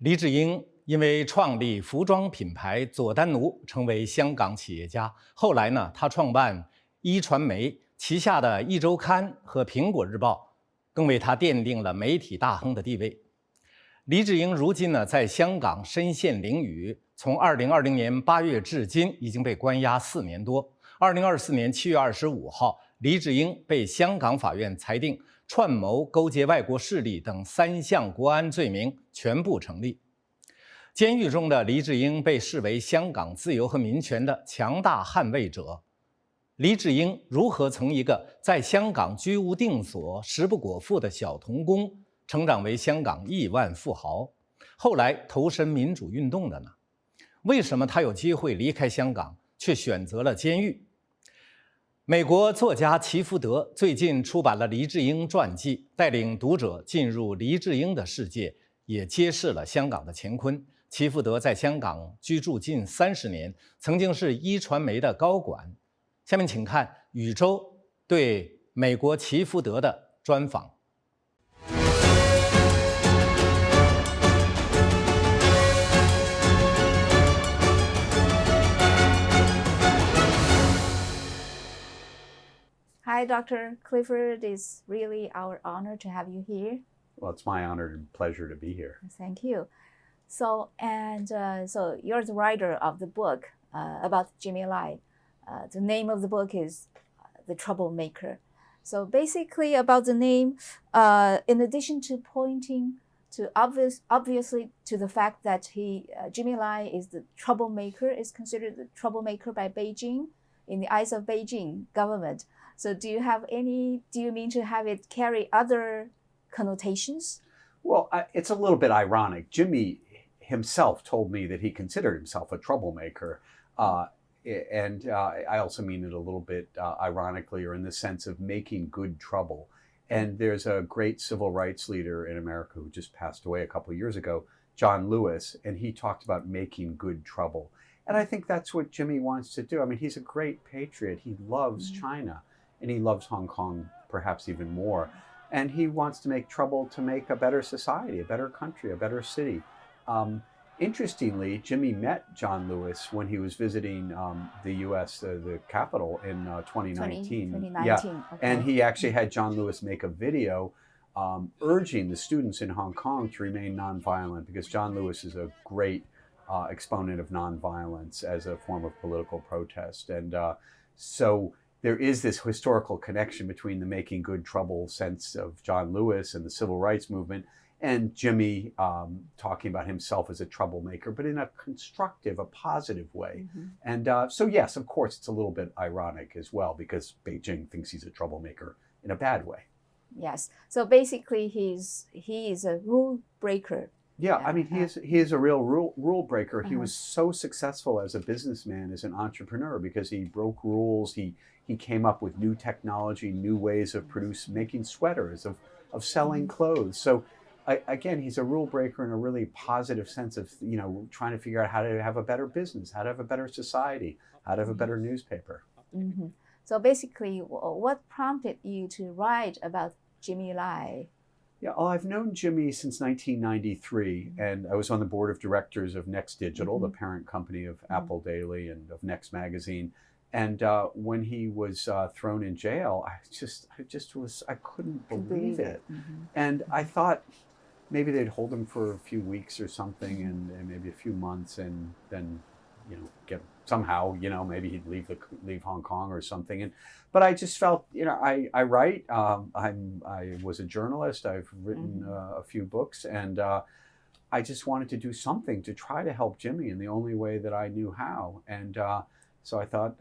黎智英因为创立服装品牌佐丹奴，成为香港企业家。后来呢，他创办壹传媒旗下的壹周刊和苹果日报，更为他奠定了媒体大亨的地位。黎智英如今呢，在香港身陷囹圄，从2020年8月至今，已经被关押4年多。2024年7月25号，黎智英被香港法院裁定串谋勾结外国势力等3项国安罪名全部成立。监狱中的黎智英被视为香港自由和民权的强大捍卫者。黎智英如何从一个在香港居无定所、食不果腹的小童工，成长为香港亿万富豪，后来投身民主运动的呢？为什么他有机会离开香港，却选择了监狱？美国作家祈福德最近出版了黎智英传记，带领读者进入黎智英的世界，也揭示了香港的乾坤。祈福德在香港居住近30年，曾经是壹传媒的高管。下面请看宇宙对美国祈福德的专访。Hi, Dr. Clifford. It's really our honor to have you here. Well, it's my honor and pleasure to be here. Thank you. So you're the writer of the book about Jimmy Lai. The name of the book is The Troublemaker. So basically about the name, in addition to pointing to obviously to the fact that Jimmy Lai is the troublemaker, is considered the troublemaker by Beijing, in the eyes of Beijing government. So do you mean to have it carry other connotations? Well, it's a little bit ironic. Jimmy himself told me that he considered himself a troublemaker. And I also mean it a little bit ironically, or in the sense of making good trouble. And there's a great civil rights leader in America who just passed away a couple of years ago, John Lewis, and he talked about making good trouble. And I think that's what Jimmy wants to do. I mean, he's a great patriot. He loves China, and he loves Hong Kong perhaps even more. And he wants to make trouble to make a better society, a better country, a better city. Interestingly, Jimmy met John Lewis when he was visiting the U.S., the Capitol in 2019. 2019. Yeah, Okay. and he actually had John Lewis make a video urging the students in Hong Kong to remain nonviolent, because John Lewis is a great exponent of nonviolence as a form of political protest. And so there is this historical connection between the making good trouble sense of John Lewis and the civil rights movement, and Jimmy talking about himself as a troublemaker, but in a constructive, a positive way. And so yes, of course, it's a little bit ironic as well, because Beijing thinks he's a troublemaker in a bad way. Yes. So basically, he is a rule breaker. Yeah, I mean, he is a real rule breaker. He was so successful as a businessman, as an entrepreneur, because he broke rules. He came up with new technology, new ways of making sweaters, of selling clothes. So again, he's a rule breaker in a really positive sense of, trying to figure out how to have a better business, how to have a better society, how to have a better newspaper. So basically, what prompted you to write about Jimmy Lai? Yeah, well, I've known Jimmy since 1993, and I was on the board of directors of Next Digital, the parent company of Apple Daily and of Next Magazine. And when he was thrown in jail, I couldn't believe it. And I thought maybe they'd hold him for a few weeks or something, and maybe a few months, and then, maybe he'd leave Hong Kong or something. But I just felt, I write. I was a journalist. I've written a few books, and I just wanted to do something to try to help Jimmy in the only way that I knew how. And so I thought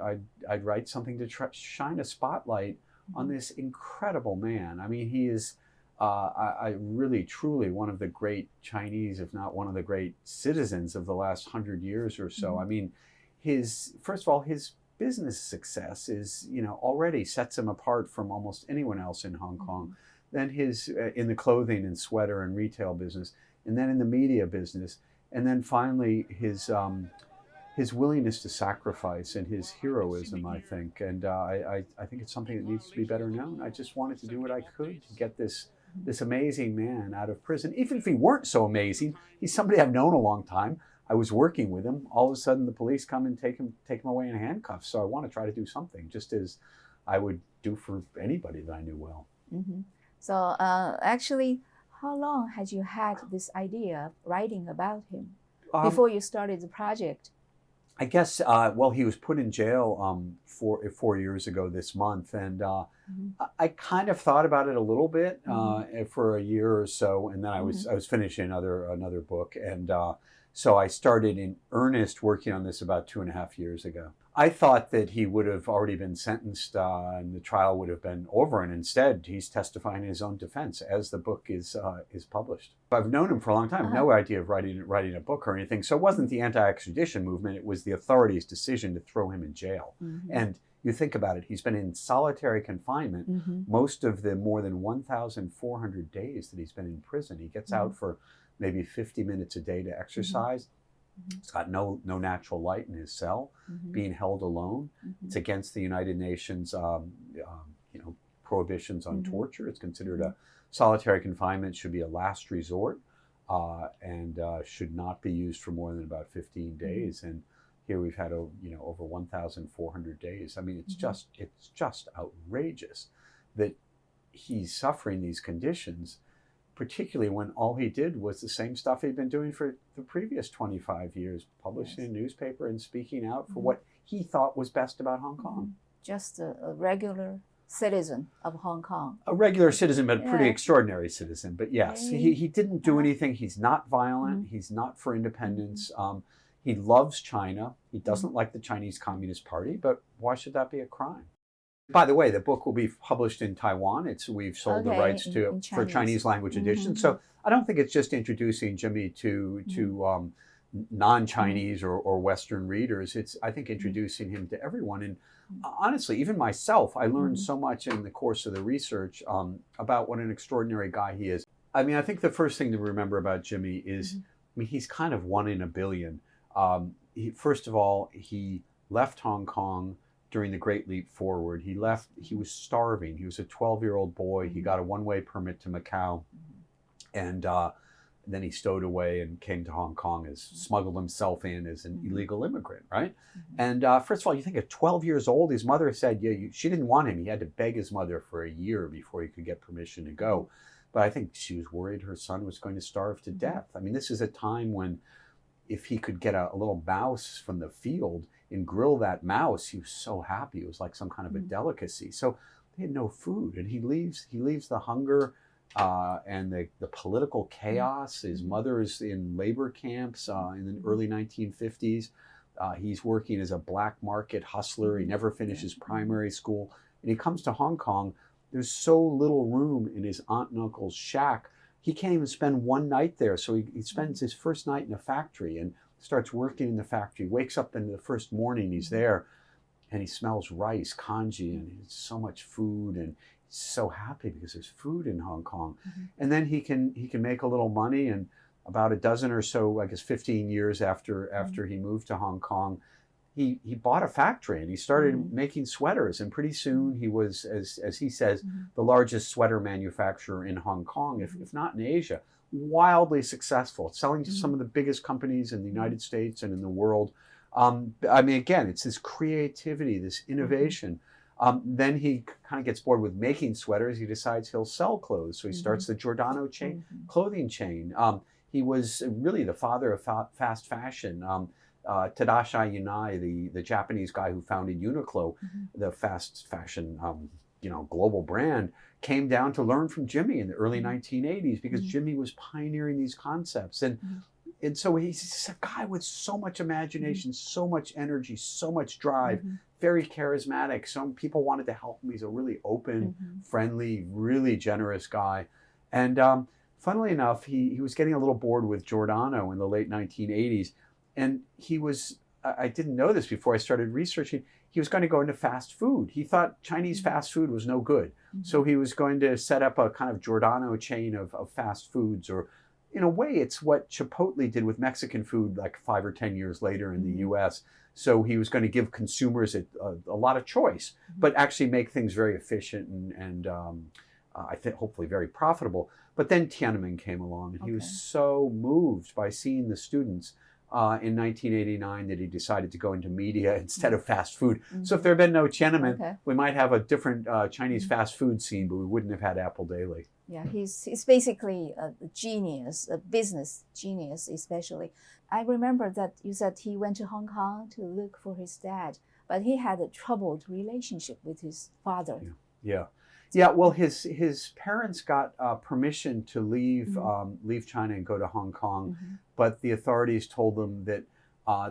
I'd write something to shine a spotlight on this incredible man. I mean, he is I really, truly one of the great Chinese, if not one of the great citizens of the last 100 years or so. I mean, first of all, his business success is, already sets him apart from almost anyone else in Hong Kong. Then in the clothing and sweater and retail business, and then in the media business, and then finally his willingness to sacrifice and his heroism, I think. And I think it's something that needs to be better known. I just wanted to do what I could to get this this amazing man out of prison. Even if he weren't so amazing, he's somebody I've known a long time. I was working with him. All of a sudden, the police come and take him away in handcuffs. So I want to try to do something, just as I would do for anybody that I knew well. So actually, how long had you had this idea of writing about him before you started the project? I guess, well, he was put in jail 4 years ago this month, and I kind of thought about it a little bit for a year or so, and then I was finishing another book, and so I started in earnest working on this about 2.5 years ago. I thought that he would have already been sentenced and the trial would have been over, and instead he's testifying in his own defense as the book is published. I've known him for a long time, no idea of writing a book or anything, so it wasn't the anti-extradition movement, it was the authorities' decision to throw him in jail. And you think about it, he's been in solitary confinement most of the more than 1,400 days that he's been in prison. He gets out for maybe 50 minutes a day to exercise. He's got no natural light in his cell, being held alone. It's against the United Nations prohibitions on torture. It's considered a solitary confinement should be a last resort and should not be used for more than about 15 days. And here we've had over 1,400 days. I mean, it's just outrageous that he's suffering these conditions, particularly when all he did was the same stuff he'd been doing for the previous 25 years, publishing a newspaper and speaking out for what he thought was best about Hong Kong. Just a regular citizen of Hong Kong. A regular citizen, but a pretty extraordinary citizen. But yes, he didn't do anything. He's not violent. He's not for independence. He loves China. He doesn't like the Chinese Communist Party, but why should that be a crime? By the way, the book will be published in Taiwan. We've sold the rights for Chinese language edition. So I don't think it's just introducing Jimmy to non-Chinese or Western readers. It's, I think, introducing him to everyone. And honestly, even myself, I learned so much in the course of the research about what an extraordinary guy he is. I mean, I think the first thing to remember about Jimmy is, I mean, he's kind of one in a billion. First of all, he left Hong Kong during the Great Leap Forward. He was starving. He was a 12-year-old boy. He got a one-way permit to Macau. And then he stowed away and came to Hong Kong, smuggled himself in as an illegal immigrant, right? And first of all, you think at 12 years old, his mother said, she didn't want him. He had to beg his mother for a year before he could get permission to go. But I think she was worried her son was going to starve to death. I mean, this is a time when if he could get a little mouse from the field and grill that mouse, he was so happy. It was like some kind of a delicacy. So they had no food, and he leaves the hunger and the political chaos. His mother's in labor camps in the early 1950s. He's working as a black market hustler. He never finishes primary school. And he comes to Hong Kong. There's so little room in his aunt and uncle's shack. He can't even spend one night there. So he spends his first night in a factory and starts working in the factory, wakes up in the first morning, he's there, and he smells rice, congee, and it's so much food, and he's so happy because there's food in Hong Kong. And then he can make a little money, and about a dozen or so, I guess 15 years after he moved to Hong Kong, he bought a factory and he started making sweaters, and pretty soon he was, as he says, the largest sweater manufacturer in Hong Kong, if not in Asia. Wildly successful, selling to some of the biggest companies in the United States and in the world. I mean, again, it's this creativity, this innovation. Then he kind of gets bored with making sweaters. He decides he'll sell clothes. So he starts the Giordano clothing chain. He was really the father of fast fashion. Tadashi Yanai, the Japanese guy who founded Uniqlo, the fast fashion global brand, came down to learn from Jimmy in the early 1980s because Jimmy was pioneering these concepts. And so he's a guy with so much imagination, so much energy, so much drive, very charismatic. Some people wanted to help him. He's a really open, friendly, really generous guy. And funnily enough, he was getting a little bored with Giordano in the late 1980s. And he was, I didn't know this before I started researching, he was going to go into fast food. He thought Chinese fast food was no good. So he was going to set up a kind of Giordano chain of fast foods, or in a way, it's what Chipotle did with Mexican food like 5 or 10 years later in the US. So he was going to give consumers a lot of choice, but actually make things very efficient and I think hopefully very profitable. But then Tiananmen came along, and he was so moved by seeing the students in 1989 that he decided to go into media instead of fast food. So if there had been no Tiananmen, we might have a different Chinese fast food scene, but we wouldn't have had Apple Daily. Yeah, he's basically a genius, a business genius especially. I remember that you said he went to Hong Kong to look for his dad, but he had a troubled relationship with his father. Yeah, well, his parents got permission to leave leave China and go to Hong Kong, but the authorities told them that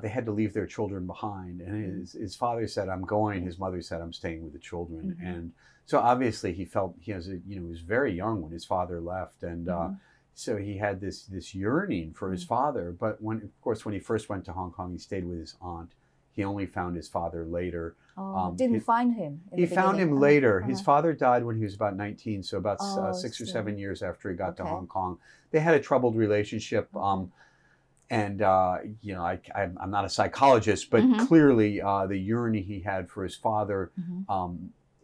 they had to leave their children behind. And his father said, "I'm going." His mother said, "I'm staying with the children." And so obviously he felt he was very young when his father left, and so he had this yearning for his father. But when he first went to Hong Kong, he stayed with his aunt. He only found his father later. Didn't find him. He found him later. His father died when he was about 19, so about 6 or 7 years after he got to Hong Kong. They had a troubled relationship. And I'm not a psychologist, but clearly the yearning he had for his father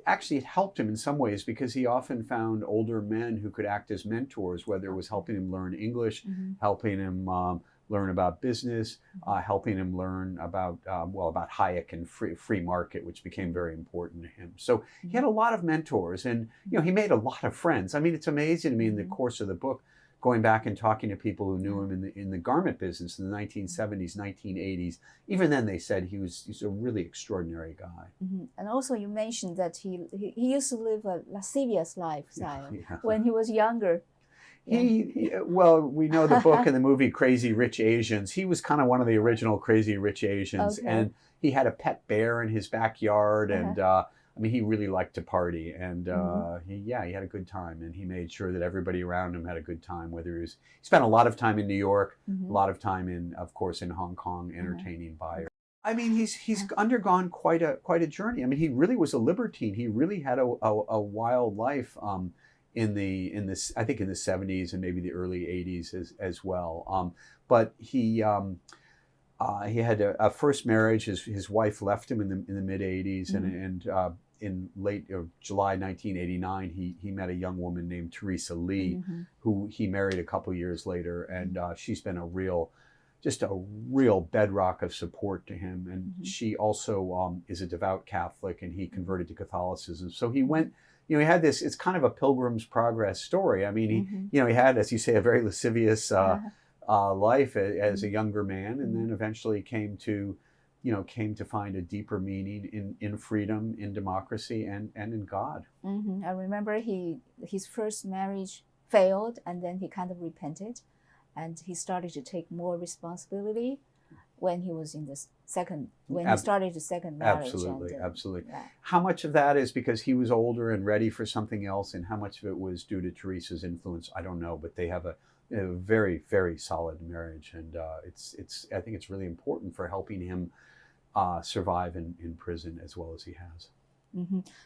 actually it helped him in some ways, because he often found older men who could act as mentors, whether it was helping him learn English, helping him learn about business, helping him learn about Hayek and free market, which became very important to him. So he had a lot of mentors, and he made a lot of friends. I mean, it's amazing to me in the course of the book, going back and talking to people who knew him in the garment business in the 1970s, 1980s. Even then, they said he's a really extraordinary guy. And also, you mentioned that he used to live a lascivious lifestyle when he was younger. Well, we know the book and the movie Crazy Rich Asians. He was kind of one of the original Crazy Rich Asians, and he had a pet bear in his backyard, and I mean, he really liked to party, and he had a good time, and he made sure that everybody around him had a good time. He spent a lot of time in New York, a lot of time of course, in Hong Kong, entertaining buyers. I mean, he's undergone quite a journey. I mean, he really was a libertine. He really had a wild life. I think in the 70s and maybe the early 80s as well. But he had a first marriage. His wife left him in the mid 80s, and in late July 1989, he met a young woman named Teresa Lee, who he married a couple years later, and she's been just a real bedrock of support to him. And she also is a devout Catholic, and he converted to Catholicism. So he went. He had this. It's kind of a Pilgrim's Progress story. I mean, he had, as you say, a very lascivious life as a younger man, and then eventually came to find a deeper meaning in freedom, in democracy, and in God. I remember his first marriage failed, and then he kind of repented, and he started to take more responsibility when he was in he started the second marriage. Absolutely. Yeah. How much of that is because he was older and ready for something else, and how much of it was due to Teresa's influence? I don't know, but they have a very, very solid marriage, and I think it's really important for helping him survive in prison as well as he has.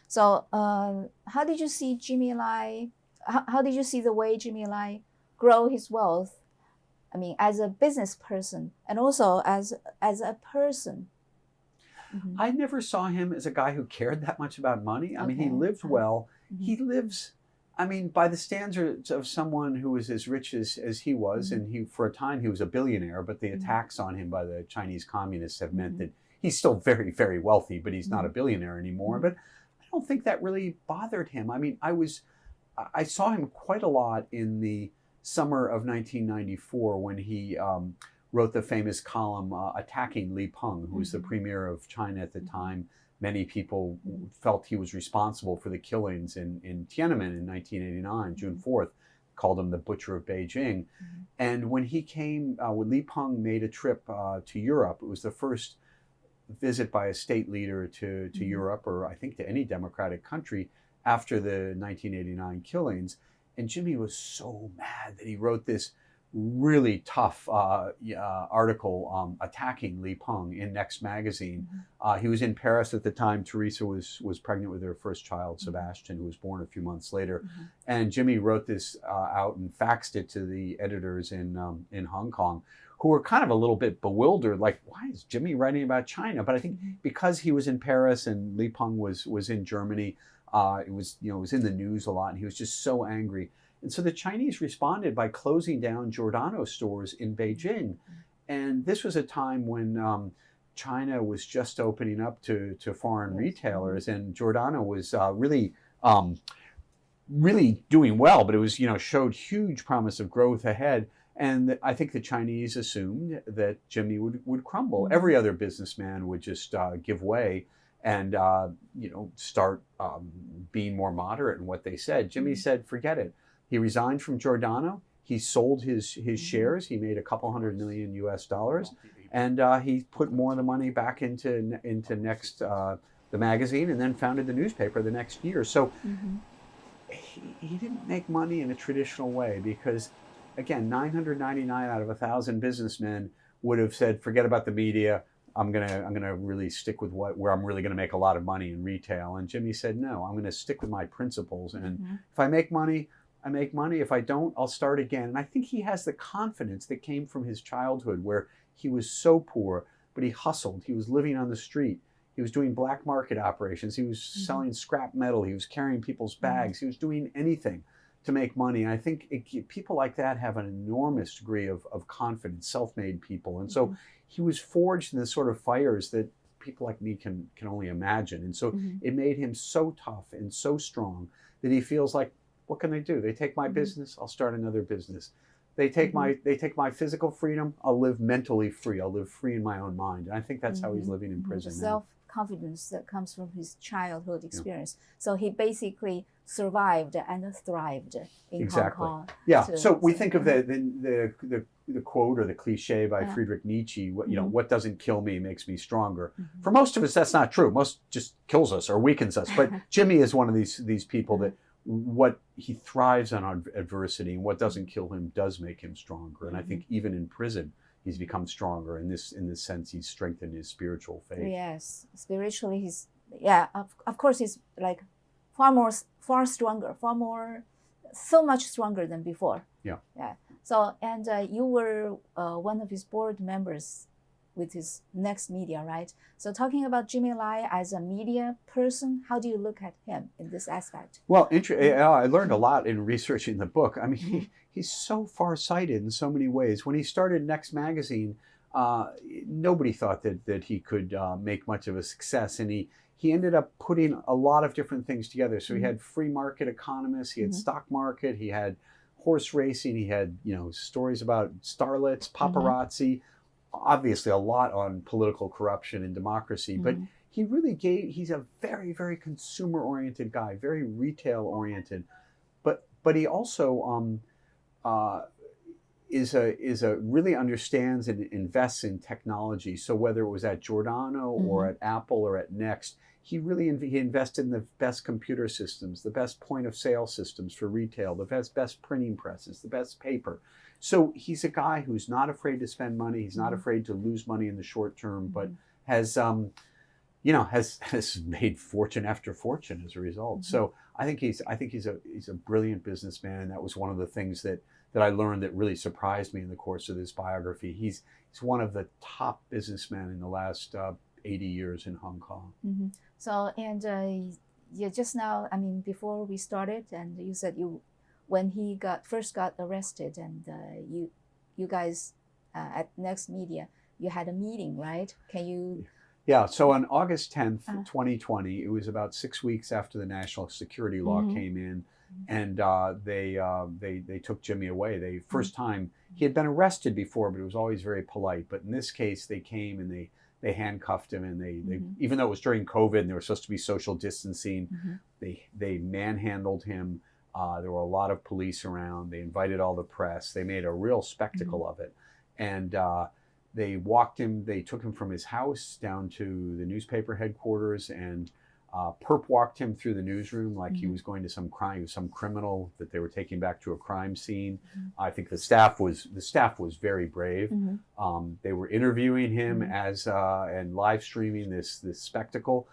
So, how did you see Jimmy Lai? How did you see the way Jimmy Lai grow his wealth? I mean, as a business person, and also as a person. I never saw him as a guy who cared that much about money. I mean, he lived well. He lives, I mean, by the standards of someone who was as rich as he was, and for a time he was a billionaire, but the attacks on him by the Chinese communists have meant that he's still very, very wealthy, but he's not a billionaire anymore. But I don't think that really bothered him. I mean, I saw him quite a lot in the summer of 1994 when he wrote the famous column attacking Li Peng, who was the premier of China at the time. Many people felt he was responsible for the killings in Tiananmen in 1989, June 4th, called him the Butcher of Beijing. And when he came, when Li Peng made a trip to Europe, it was the first visit by a state leader to Europe, or I think to any democratic country, after the 1989 killings. And Jimmy was so mad that he wrote this really tough article attacking Li Peng in Next magazine. He was in Paris at the time. Teresa was pregnant with her first child, Sebastian, who was born a few months later. And Jimmy wrote this out and faxed it to the editors in Hong Kong, who were kind of a little bit bewildered, like, why is Jimmy writing about China? But I think because he was in Paris and Li Peng was in Germany, It was, it was in the news a lot, and he was just so angry. And so the Chinese responded by closing down Giordano stores in Beijing. And this was a time when China was just opening up to foreign retailers, and Giordano was really doing well, but it was, showed huge promise of growth ahead. And I think the Chinese assumed that Jimmy would crumble. Every other businessman would just give way and start being more moderate in what they said. Jimmy said, forget it. He resigned from Giordano. He sold his shares. He made a couple $100 million US, and he put more of the money back into Next, the magazine, and then founded the newspaper the next year. So he didn't make money in a traditional way, because again, 999 out of 1,000 businessmen would have said, forget about the media. I'm gonna really stick with where I'm really gonna make a lot of money in retail. And Jimmy said, no, I'm gonna stick with my principles. And if I make money, I make money. If I don't, I'll start again. And I think he has the confidence that came from his childhood, where he was so poor, but he hustled. He was living on the street. He was doing black market operations. He was selling scrap metal. He was carrying people's bags. He was doing anything to make money. And I think people like that have an enormous degree of confidence, self-made people. And so he was forged in the sort of fires that people like me can only imagine. And so it made him so tough and so strong that he feels like, what can they do? They take my business, I'll start another business. They take my physical freedom, I'll live mentally free. I'll live free in my own mind. And I think that's how he's living in prison now. Self-confidence that comes from his childhood experience. So he basically survived and thrived in Hong Kong. Yeah. So we think of the quote or the cliche by Friedrich Nietzsche. What doesn't kill me makes me stronger. For most of us, that's not true. Most just kills us or weakens us. But Jimmy is one of these people that he thrives on adversity, and what doesn't kill him does make him stronger. And I think even in prison, he's become stronger. In this sense, he's strengthened his spiritual faith. Yes, spiritually, of course, he's like far stronger, so much stronger than before. Yeah. So, and you were one of his board members with his Next Media, right? So talking about Jimmy Lai as a media person, how do you look at him in this aspect? Well, I learned a lot in researching the book. I mean, he's so far-sighted in so many ways. When he started Next Magazine, nobody thought that he could make much of a success, and he ended up putting a lot of different things together. So he had free market economists, he had stock market, he had horse racing, he had stories about starlets, paparazzi, obviously a lot on political corruption and democracy, but he's a very, very consumer-oriented guy, very retail-oriented, but he also really understands and invests in technology. So whether it was at Giordano or at Apple or at Next, he invested in the best computer systems, the best point-of-sale systems for retail, the best printing presses, the best paper. So he's a guy who's not afraid to spend money. He's not afraid to lose money in the short term, but has made fortune after fortune as a result. So I think he's a brilliant businessman. That was one of the things that I learned that really surprised me in the course of this biography. He's one of the top businessmen in the last 80 years in Hong Kong. So, and you just now, I mean, before we started, and you said when he first got arrested, and you guys at Next Media, you had a meeting, right? Can you? Yeah. So on August 10th, 2020, it was about 6 weeks after the national security law came in, and they took Jimmy away. First time he had been arrested before, but it was always very polite. But in this case, they came and they handcuffed him, and they even though it was during COVID and there was supposed to be social distancing, they manhandled him. There were a lot of police around. They invited all the press. They made a real spectacle of it. And they took him from his house down to the newspaper headquarters, and perp walked him through the newsroom like he was going to some criminal that they were taking back to a crime scene. I think the staff was very brave. They were interviewing him and live streaming this spectacle.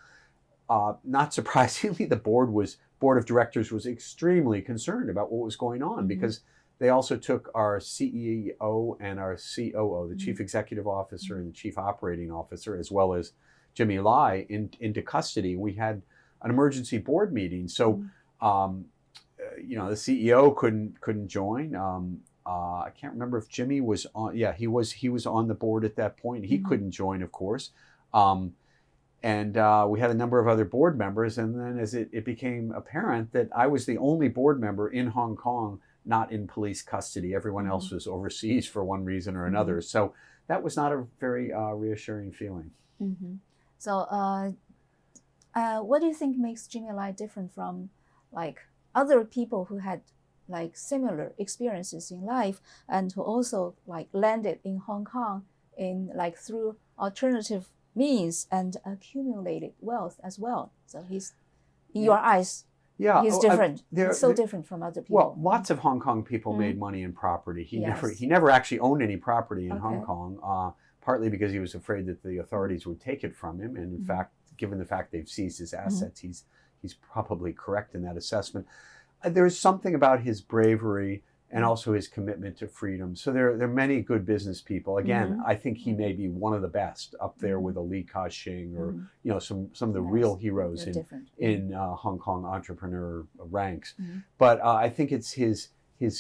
Not surprisingly, the board of directors was extremely concerned about what was going on, because they also took our CEO and our COO, the chief executive officer and the chief operating officer, as well as Jimmy Lai, into custody. We had an emergency board meeting. So, the CEO couldn't join. I can't remember if Jimmy was on. Yeah, he was on the board at that point. He couldn't join, of course. And we had a number of other board members. And then as it became apparent that I was the only board member in Hong Kong, not in police custody. Everyone else was overseas for one reason or another. So that was not a very reassuring feeling. So what do you think makes Jimmy Lai different from like other people who had like similar experiences in life and who also like landed in Hong Kong in like through alternative means and accumulated wealth as well? So he's, in your eyes, he's different. He's so different from other people. Well, lots of Hong Kong people made money in property. He never actually owned any property in Hong Kong, partly because he was afraid that the authorities would take it from him. And in fact, given the fact they've seized his assets, he's probably correct in that assessment. There's something about his bravery and also his commitment to freedom. So there are many good business people. Again, I think he may be one of the best, up there with a Li Ka-shing or some of the real heroes in Hong Kong entrepreneur ranks. But I think it's his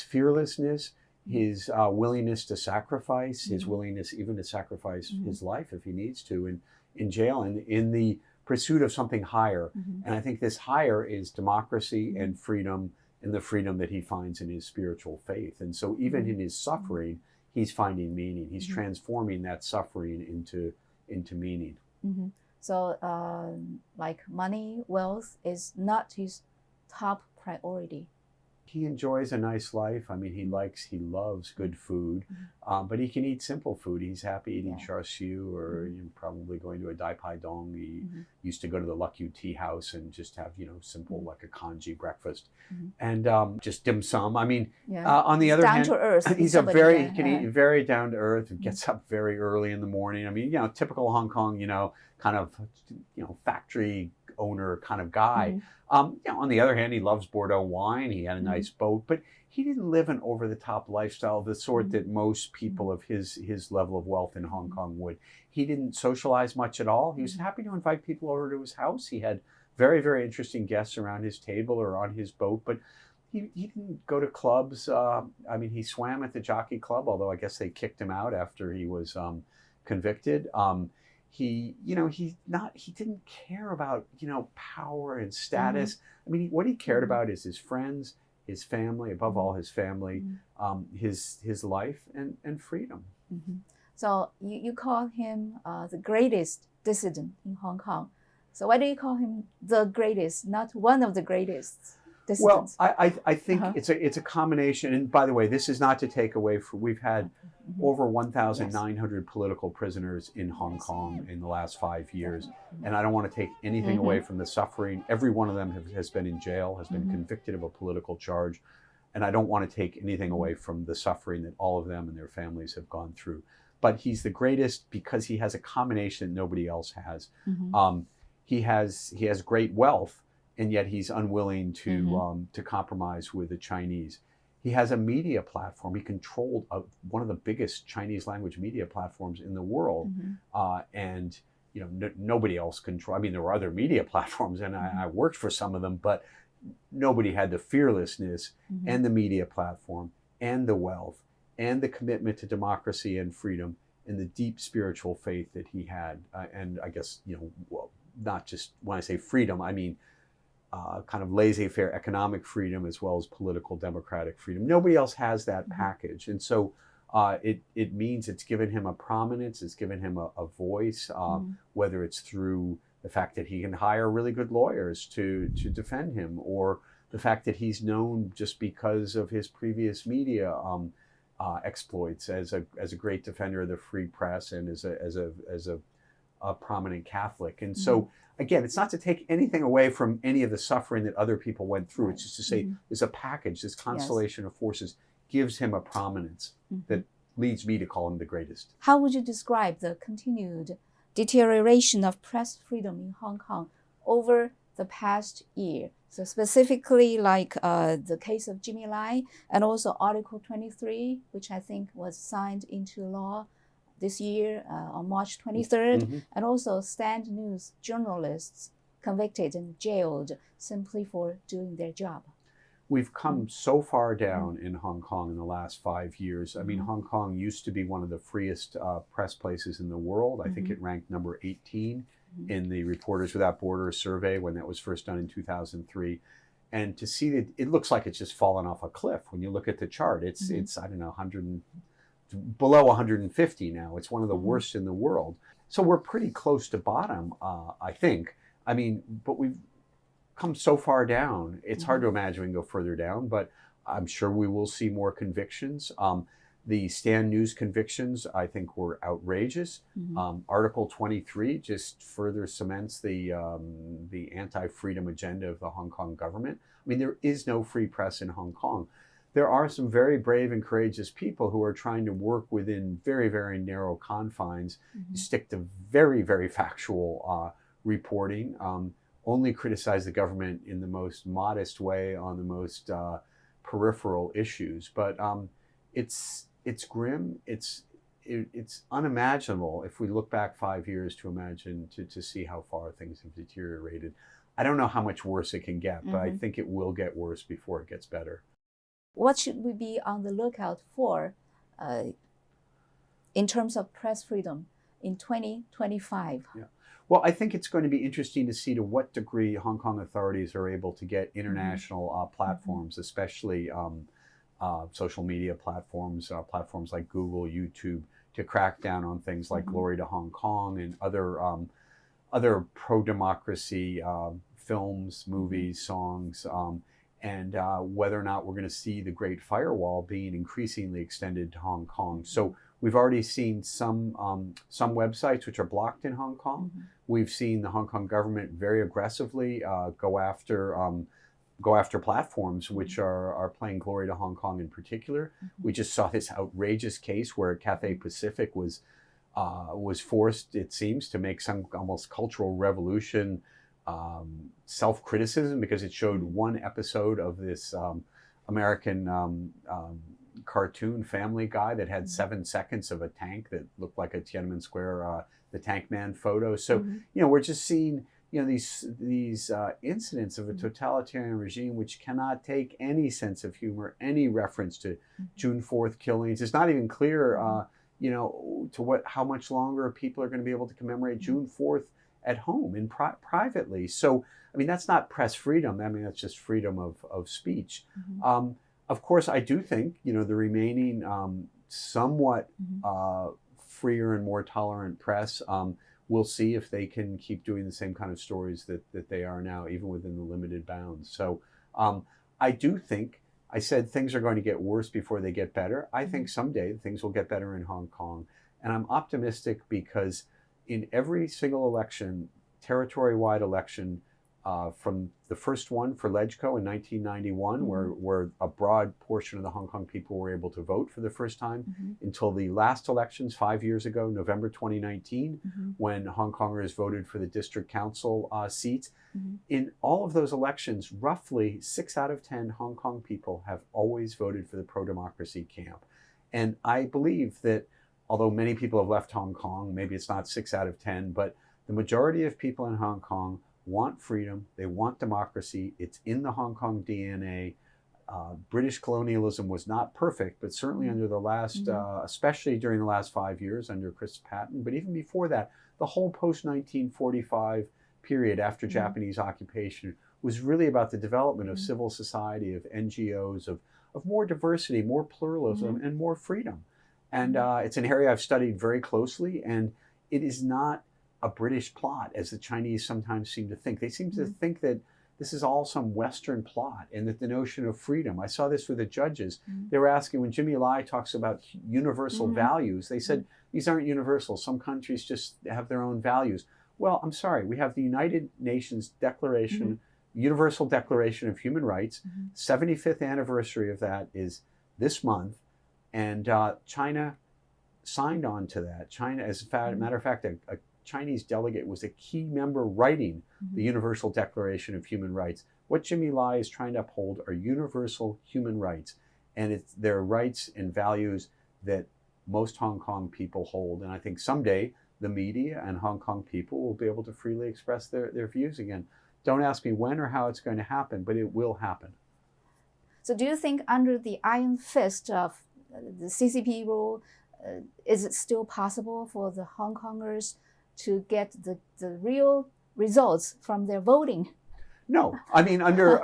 fearlessness, his willingness to sacrifice, his willingness even to sacrifice his life if he needs to in jail and in the pursuit of something higher. And I think this higher is democracy and freedom, and the freedom that he finds in his spiritual faith. And so even in his suffering, he's finding meaning. He's transforming that suffering into meaning. So like money, wealth is not his top priority. He enjoys a nice life. I mean, he loves good food, but he can eat simple food. He's happy eating char siu or probably going to a dai pai dong. He used to go to the Luck Yu tea house and just have, simple like a congee breakfast and just dim sum. I mean, on the other hand, down to earth. He can eat very down to earth and gets up very early in the morning. I mean, typical Hong Kong, kind of, factory owner kind of guy. On the other hand, he loves Bordeaux wine. He had a nice boat, but he didn't live an over-the-top lifestyle, the sort that most people of his level of wealth in Hong Kong would. He didn't socialize much at all. He was happy to invite people over to his house. He had very, very interesting guests around his table or on his boat, but he didn't go to clubs. I mean, he swam at the Jockey Club, although I guess they kicked him out after he was convicted. He didn't care about, power and status. I mean, what he cared about is his friends, his family, above all his family, his life and freedom. So you call him the greatest dissident in Hong Kong. So why do you call him the greatest, not one of the greatest dissidents? Well, I think it's a combination. And by the way, this is not to take away from, we've had over 1,900 political prisoners in Hong Kong in the last 5 years. And I don't want to take anything away from the suffering. Every one of them has been in jail, has been convicted of a political charge. And I don't want to take anything away from the suffering that all of them and their families have gone through. But he's the greatest because he has a combination that nobody else has. He has great wealth, and yet he's unwilling to compromise with the Chinese. He has a media platform. He controlled one of the biggest Chinese language media platforms in the world, and nobody else control. I mean, there were other media platforms, and I worked for some of them, but nobody had the fearlessness and the media platform and the wealth and the commitment to democracy and freedom and the deep spiritual faith that he had. And I guess not just when I say freedom, I mean kind of laissez-faire economic freedom as well as political democratic freedom. Nobody else has that package. And so it means it's given him a prominence, it's given him a voice, whether it's through the fact that he can hire really good lawyers to defend him, or the fact that he's known just because of his previous media exploits as a great defender of the free press and as a prominent Catholic. And so again, it's not to take anything away from any of the suffering that other people went through. It's just to say there's a package, this constellation of forces gives him a prominence that leads me to call him the greatest. How would you describe the continued deterioration of press freedom in Hong Kong over the past year? So specifically like the case of Jimmy Lai and also Article 23, which I think was signed into law this year on March 23rd, and also Stand News journalists convicted and jailed simply for doing their job. We've come so far down in Hong Kong in the last 5 years. I mean, Hong Kong used to be one of the freest press places in the world. I think it ranked number 18 in the Reporters Without Borders survey when that was first done in 2003. And to see that, it looks like it's just fallen off a cliff. When you look at the chart, it's I don't know, below 150 now. It's one of the worst in the world. So we're pretty close to bottom, I think. I mean, but we've come so far down. It's hard to imagine we can go further down, but I'm sure we will see more convictions. The Stand News convictions, I think, were outrageous. Article 23 just further cements the anti-freedom agenda of the Hong Kong government. I mean, there is no free press in Hong Kong. There are some very brave and courageous people who are trying to work within very, very narrow confines, stick to very, very factual reporting, only criticize the government in the most modest way on the most peripheral issues. But it's grim. It's unimaginable if we look back 5 years to imagine to see how far things have deteriorated. I don't know how much worse it can get, but I think it will get worse before it gets better. What should we be on the lookout for in terms of press freedom in 2025? Yeah. Well, I think it's going to be interesting to see to what degree Hong Kong authorities are able to get international platforms, especially social media platforms, platforms like Google, YouTube, to crack down on things like Glory to Hong Kong and other pro-democracy films, movies, songs, and whether or not we're going to see the Great Firewall being increasingly extended to Hong Kong. So we've already seen some websites which are blocked in Hong Kong. We've seen the Hong Kong government very aggressively go after platforms which are playing Glory to Hong Kong in particular. We just saw this outrageous case where Cathay Pacific was forced, it seems, to make some almost cultural revolution, self-criticism, because it showed one episode of this American cartoon Family Guy that had 7 seconds of a tank that looked like a Tiananmen Square, the Tank Man photo. So, you know, we're just seeing, you know, these incidents of a totalitarian regime which cannot take any sense of humor, any reference to June 4th killings. It's not even clear, you know, to how much longer people are going to be able to commemorate June 4th at home and privately. So, I mean, that's not press freedom. I mean, that's just freedom of speech. Of course, I do think, you know, the remaining somewhat freer and more tolerant press, we'll see if they can keep doing the same kind of stories that they are now, even within the limited bounds. So I do think, I said things are going to get worse before they get better. I think someday things will get better in Hong Kong. And I'm optimistic because in every single election, territory-wide election, from the first one for LegCo in 1991, where a broad portion of the Hong Kong people were able to vote for the first time, until the last elections 5 years ago, November 2019, when Hong Kongers voted for the district council seats. In all of those elections, roughly 6 out of 10 Hong Kong people have always voted for the pro-democracy camp. And I believe that although many people have left Hong Kong, maybe it's not 6 out of 10, but the majority of people in Hong Kong want freedom, they want democracy, it's in the Hong Kong DNA. British colonialism was not perfect, but certainly under the last, especially during the last 5 years under Chris Patton, but even before that, the whole post-1945 period after Japanese occupation was really about the development of civil society, of NGOs, of more diversity, more pluralism, and more freedom. And it's an area I've studied very closely, and it is not a British plot, as the Chinese sometimes seem to think. They seem to think that this is all some Western plot and that the notion of freedom. I saw this with the judges. They were asking, when Jimmy Lai talks about universal values, they said, these aren't universal. Some countries just have their own values. Well, I'm sorry. We have the United Nations Declaration, Universal Declaration of Human Rights. 75th anniversary of that is this month. And China signed on to that. China, as a matter of fact, a Chinese delegate was a key member writing the Universal Declaration of Human Rights. What Jimmy Lai is trying to uphold are universal human rights. And it's their rights and values that most Hong Kong people hold. And I think someday the media and Hong Kong people will be able to freely express their views again. Don't ask me when or how it's going to happen, but it will happen. So do you think under the iron fist of the CCP rule, is it still possible for the Hong Kongers to get the real results from their voting? No, I mean,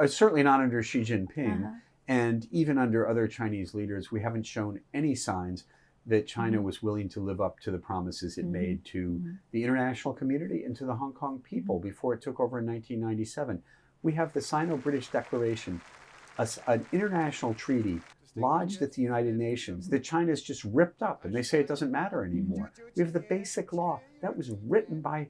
certainly not under Xi Jinping, and even under other Chinese leaders, we haven't shown any signs that China was willing to live up to the promises it made to the international community and to the Hong Kong people before it took over in 1997. We have the Sino-British Declaration, an international treaty lodged at the United Nations that China's just ripped up, and they say it doesn't matter anymore. We have the basic law that was written by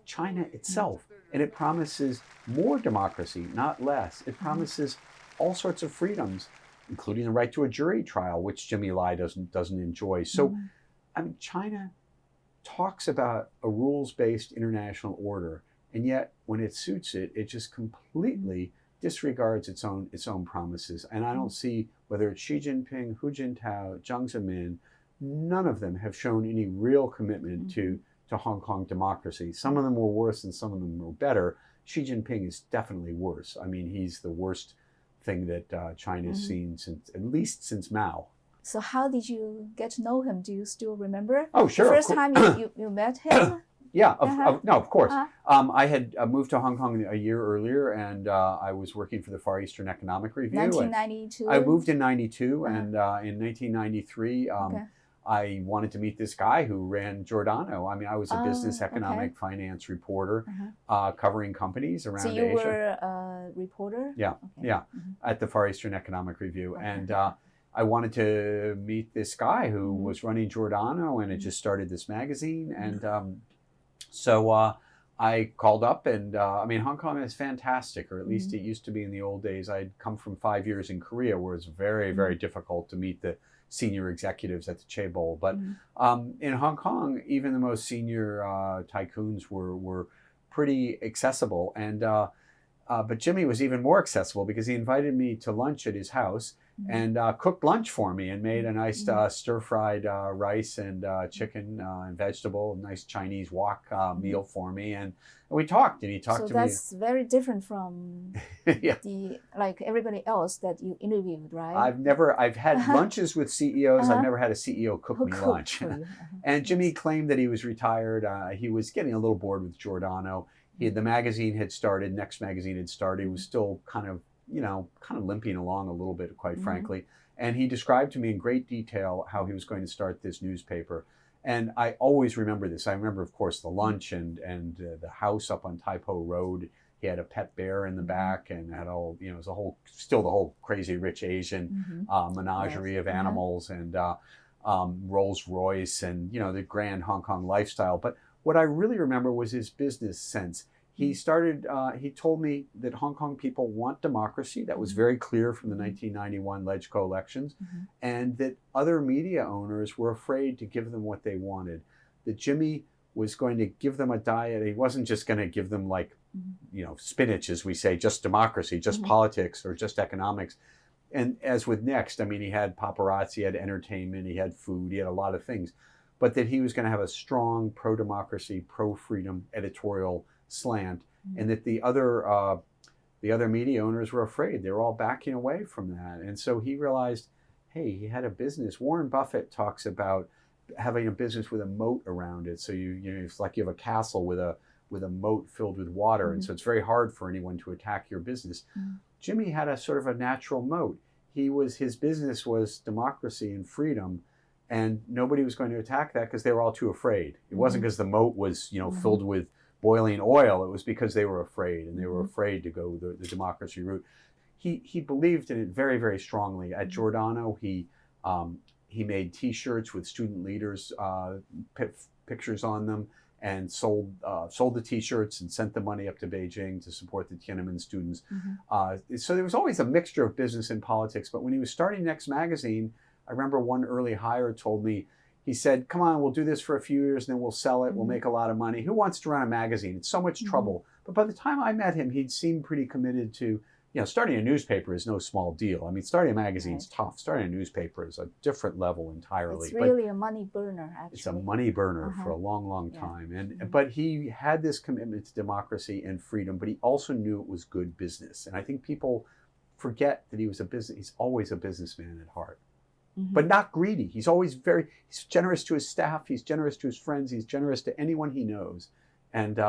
China itself, and it promises more democracy, not less. It promises all sorts of freedoms, including the right to a jury trial, which Jimmy Lai doesn't enjoy. So, I mean, China talks about a rules-based international order, and yet when it suits it, it just completely disregards its own promises. And I don't see whether it's Xi Jinping, Hu Jintao, Jiang Zemin, none of them have shown any real commitment to Hong Kong democracy. Some of them were worse and some of them were better. Xi Jinping is definitely worse. I mean, he's the worst thing that China's seen at least since Mao. So how did you get to know him? Do you still remember? Oh, sure. The first time you met him? Yeah, of course. I had moved to Hong Kong a year earlier, and I was working for the Far Eastern Economic Review. 1992? I moved in 92, and in 1993, I wanted to meet this guy who ran Giordano. I mean, I was a business economic finance reporter covering companies around Asia. So you were a reporter? Yeah, at the Far Eastern Economic Review. And I wanted to meet this guy who was running Giordano and had just started this magazine. And so I called up, and I mean, Hong Kong is fantastic, or at least it used to be in the old days. I'd come from 5 years in Korea, where it's very, very difficult to meet the senior executives at the chaebol. But in Hong Kong, even the most senior tycoons were pretty accessible. And but Jimmy was even more accessible because he invited me to lunch at his house and cooked lunch for me and made a nice stir-fried rice and chicken and vegetable, nice Chinese wok meal for me. And we talked, and he talked to me. So that's very different from like everybody else that you interviewed, right? I've had lunches with CEOs. I've never had a CEO cook me lunch. And Jimmy claimed that he was retired. He was getting a little bored with Giordano. The magazine had started, Next magazine had started. He was still kind of limping along a little bit, quite frankly. And he described to me in great detail how he was going to start this newspaper. And I always remember this. I remember, of course, the lunch and the house up on Tai Po Road. He had a pet bear in the back, and had all, it was still the whole crazy rich Asian menagerie of animals, and Rolls Royce, and the grand Hong Kong lifestyle. But what I really remember was his business sense. He told me that Hong Kong people want democracy. That was very clear from the 1991 LegCo elections, and that other media owners were afraid to give them what they wanted. That Jimmy was going to give them a diet. He wasn't just going to give them spinach, as we say, just democracy, just politics, or just economics. And as with Next, I mean, he had paparazzi, he had entertainment, he had food, he had a lot of things. But that he was going to have a strong pro-democracy, pro-freedom editorial slant, and that the other media owners were afraid. They were all backing away from that. And so he realized, hey, he had a business. Warren Buffett talks about having a business with a moat around it. So it's like you have a castle with a moat filled with water, and so it's very hard for anyone to attack your business. Jimmy had a sort of a natural moat. His business was democracy and freedom, and nobody was going to attack that because they were all too afraid. It wasn't because the moat was filled with boiling oil. It was because they were afraid, and they were afraid to go the democracy route. He believed in it very, very strongly. At Giordano, he made T-shirts with student leaders' pictures on them, and sold the T-shirts and sent the money up to Beijing to support the Tiananmen students. So there was always a mixture of business and politics. But when he was starting Next magazine, I remember one early hire told me, he said, come on, we'll do this for a few years, and then we'll sell it. We'll make a lot of money. Who wants to run a magazine? It's so much trouble. But by the time I met him, he'd seemed pretty committed to starting a newspaper is no small deal. I mean, starting a magazine is tough. Starting a newspaper is a different level entirely. It's really a money burner, actually. It's a money burner for a long, long time. But he had this commitment to democracy and freedom, but he also knew it was good business. And I think people forget that he's always a businessman at heart. But not greedy. He's always he's generous to his staff. He's generous to his friends. He's generous to anyone he knows. And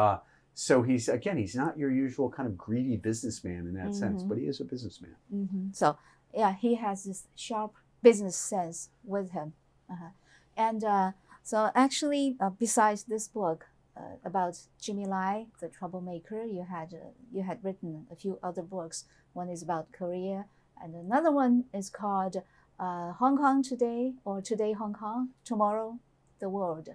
so he's not your usual kind of greedy businessman in that sense, but he is a businessman. So yeah, he has this sharp business sense with him. And so actually, besides this book about Jimmy Lai, the troublemaker, you had written a few other books. One is about Korea, and another one is called Hong Kong Today, or Today Hong Kong, Tomorrow the World.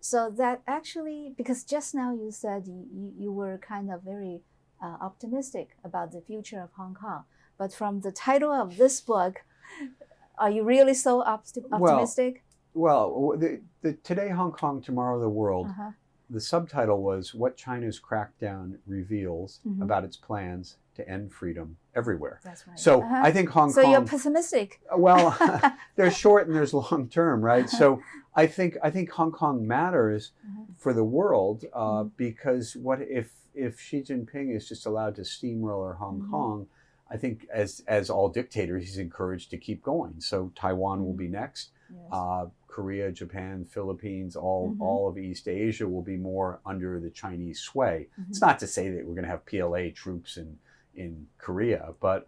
So that actually, because just now you said you were kind of very optimistic about the future of Hong Kong, but from the title of this book, are you really so optimistic? Well, the Today Hong Kong, Tomorrow the World, the subtitle was What China's Crackdown Reveals About Its Plans to End Freedom Everywhere. That's right. So I think Hong Kong... So you're pessimistic. Well, there's short and there's long term, right? So I think Hong Kong matters for the world because what if Xi Jinping is just allowed to steamroller Hong Kong, I think as all dictators, he's encouraged to keep going. So Taiwan will be next. Yes. Korea, Japan, Philippines, all of East Asia will be more under the Chinese sway. It's not to say that we're going to have PLA troops in Korea, but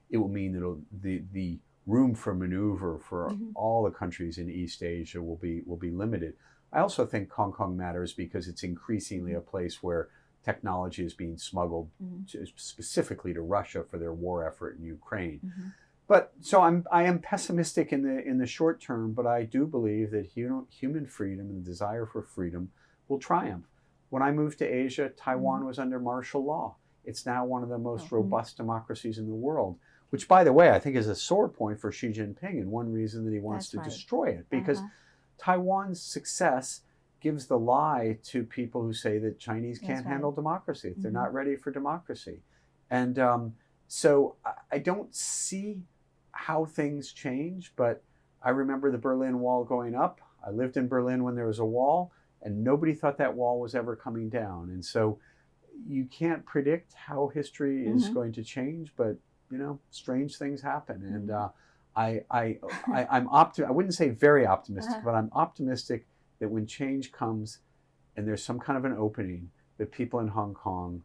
it will mean that the room for maneuver for all the countries in East Asia will be limited. I also think Hong Kong matters because it's increasingly a place where technology is being smuggled specifically to Russia for their war effort in Ukraine. But so I am pessimistic in the short term, but I do believe that human freedom and the desire for freedom will triumph. When I moved to Asia, Taiwan was under martial law. It's now one of the most robust democracies in the world, which, by the way, I think is a sore point for Xi Jinping and one reason that he wants to destroy it, because Taiwan's success gives the lie to people who say that Chinese can't handle democracy, that they're not ready for democracy. And so I don't see how things change, but I remember the Berlin Wall going up. I lived in Berlin when there was a wall, and nobody thought that wall was ever coming down. And so you can't predict how history is going to change, but strange things happen. And I wouldn't say very optimistic, but I'm optimistic that when change comes and there's some kind of an opening, that people in Hong Kong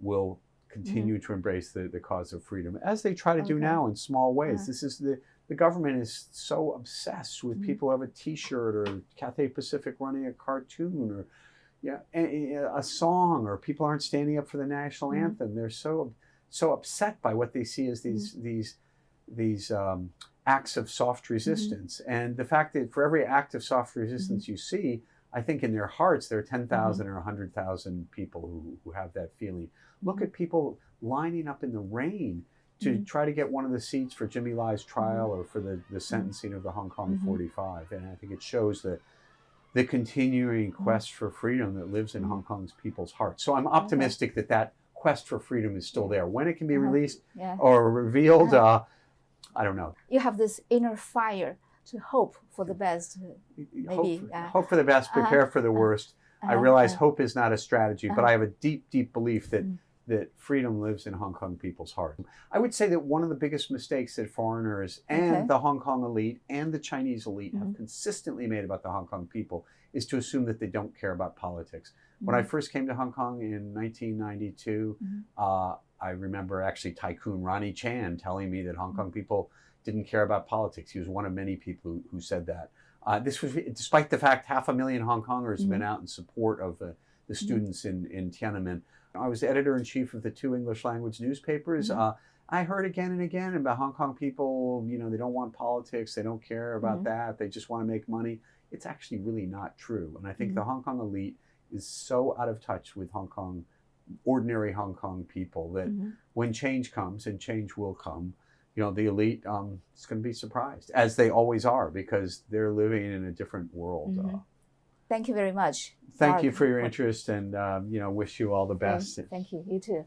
will continue to embrace the cause of freedom, as they try to do now in small ways. This is the government is so obsessed with people who have a T-shirt or Cathay Pacific running a cartoon or a song, or people aren't standing up for the national anthem. They're so upset by what they see as these acts of soft resistance. And the fact that for every act of soft resistance you see, I think in their hearts there are 10,000 or 100,000 people who have that feeling. Look at people lining up in the rain to try to get one of the seats for Jimmy Lai's trial or for the sentencing of the Hong Kong 45. And I think it shows the continuing quest for freedom that lives in Hong Kong's people's hearts. So I'm optimistic that quest for freedom is still there. When it can be released or revealed, I don't know. You have this inner fire to hope for the best. Maybe hope for the best, prepare for the worst. I realize hope is not a strategy, but I have a deep, deep belief that freedom lives in Hong Kong people's heart. I would say that one of the biggest mistakes that foreigners and the Hong Kong elite and the Chinese elite have consistently made about the Hong Kong people is to assume that they don't care about politics. When I first came to Hong Kong in 1992, I remember actually Tycoon Ronnie Chan telling me that Hong Kong people didn't care about politics. He was one of many people who said that. This was despite the fact 500,000 Hong Kongers have been out in support of the students in Tiananmen. I was editor-in-chief of the 2 English language newspapers. I heard again and again about Hong Kong people, they don't want politics, they don't care about that, they just want to make money. It's actually really not true. And I think the Hong Kong elite is so out of touch with ordinary Hong Kong people that when change comes, and change will come, the elite is going to be surprised, as they always are, because they're living in a different world. Thank you very much. Thank you for your interest, and wish you all the best. Thank you. You too.